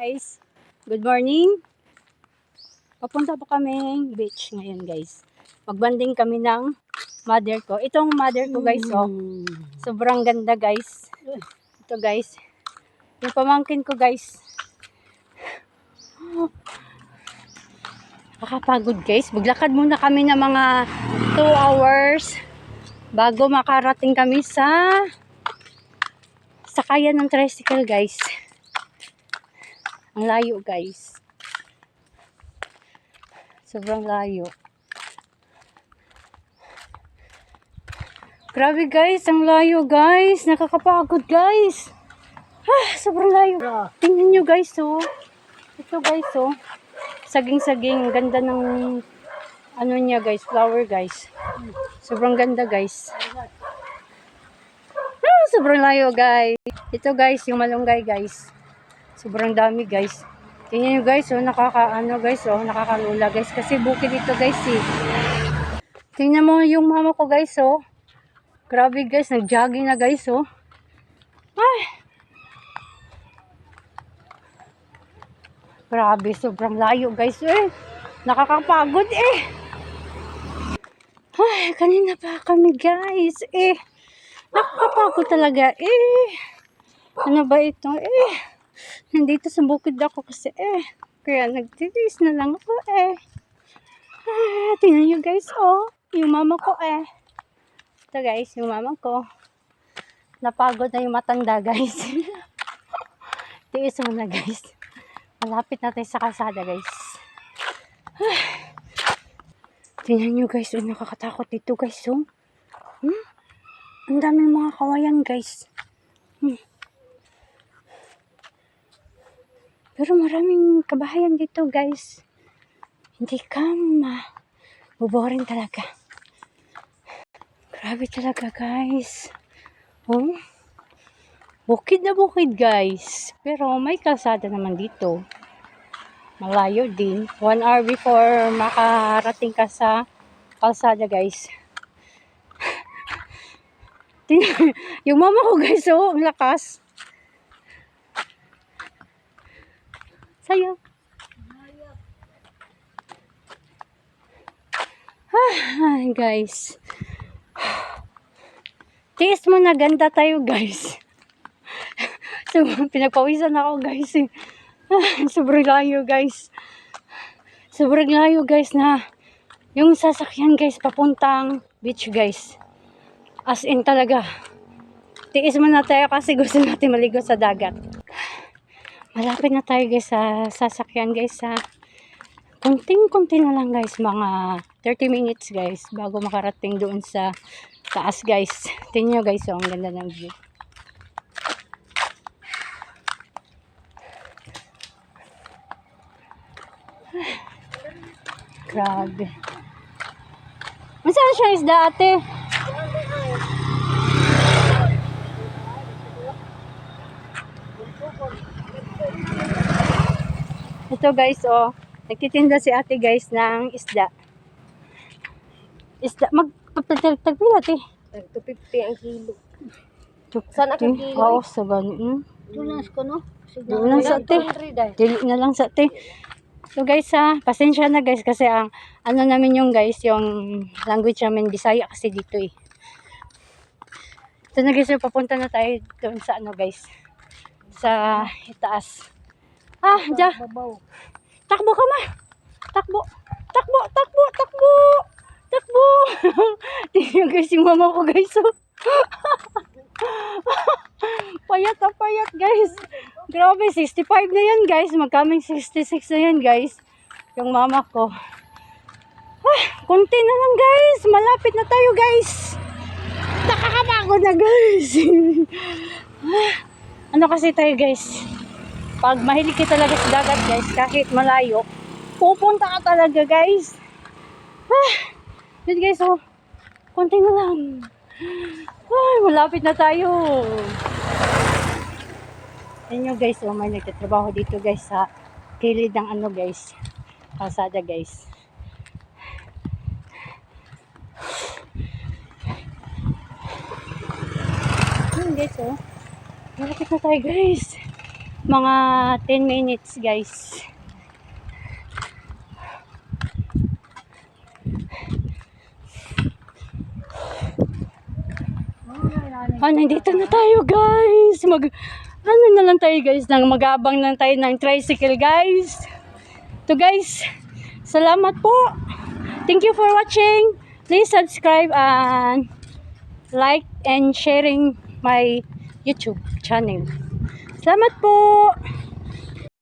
Guys, good morning. Papunta po kami beach ngayon guys. Magbanding kami ng mother ko. Itong mother ko guys, oh. Sobrang ganda guys. Ito guys. Yung pamangkin ko guys. Nakapagod guys. Maglakad muna kami ng mga 2 hours bago makarating kami sa sakayan ng tricycle guys. Ang layo guys. Sobrang layo. Grabe guys, ang layo guys. Nakakapagod guys. Sobrang layo. Tingnan nyo guys, oh. Ito guys, oh. Saging-saging. Ganda ng ano niya guys, flower guys. Sobrang ganda guys. Sobrang layo guys. Ito guys, yung malunggay guys. Sobrang dami guys. Tingnan nyo guys, oh. Nakakalula guys. Kasi bukid ito guys, eh. Tingnan mo yung mama ko guys, oh. Grabe guys, nag-jogging na guys, oh. Ay! Grabe, sobrang layo guys, eh. Nakakapagod, eh. Ay, kanina pa kami guys, eh. Nakakapagod talaga, eh. Ano ba ito, eh. Nandito sa bukid ako kasi, eh. Kaya nagtitis na lang ako, eh. Tingnan nyo guys, oh. Yung mama ko, eh. Ito guys, yung mama ko. Napagod na yung matanda guys. Tiis mo na guys. Malapit na tayo sa kalsada guys. Tingnan nyo guys, oh, nakakatakot dito guys, oh. Ang daming mga kawayan guys. Pero maraming kabahayan dito guys. Hindi ka mabuboring talaga. Grabe talaga guys. Oh. Bukid na bukid guys. Pero may kalsada naman dito. Malayo din. 1 hour before makarating ka sa kalsada guys. Yung mama ko guys, oh, ang lakas. Sayo. Guys. Tiis mo na, ganda tayo guys. So, pinagpawisan ako guys, eh. Sobrang layo guys. Sobrang layo guys na yung sasakyan guys papuntang beach guys. As in talaga. Tiis mo na tayo kasi gusto natin maligo sa dagat. Malapit na tayo guys sa sasakyan guys, sa kunting-kunti na lang guys, mga 30 minutes guys bago makarating doon sa taas guys. Tingnan nyo guys, oh, ang ganda ng view. Grabe. Masaan siya isda ate? Ito guys, oh. Nagtitinda si ate guys ng isda. Isda, magpapagpila ate. 250 ang kilo. Sana ka kilo? Oo, sa ganun. Tunas ko, no? Doon lang sa ate. Dili na lang sa ate. So guys, pasensya na guys kasi ang ano namin yung guys, yung language namin Bisaya kasi dito, eh. So na guys, papunta na tayo doon sa ano guys, sa itaas. Diyan. Takbo ka ma. Takbo. Takbo, takbo, takbo. Takbo. Tingnan guys yung mama ko guys, oh. Payat na payat guys. Grabe, 65 na yan guys. Magkaming 66 na yan guys. Yung mama ko. Kunti na lang guys. Malapit na tayo guys. Nakakapagod na guys. Ano kasi tayo guys, pag mahilig ka talaga sa dagat guys, kahit malayo, pupunta ka talaga guys. Yun guys, oh. Kunti na lang. Ay, malapit na tayo. Yan nyo guys, oh, may nagtatrabaho dito guys sa kilid ng ano guys, kalsada guys. Yan guys, oh. Malapit na tayo guys. mga 10 minutes guys. Nandito na tayo guys. Ano na lang tayo guys, mag-aabang lang tayo ng tricycle guys. To guys, salamat po. Thank you for watching. Please subscribe and like and sharing my YouTube channel. Salamat po.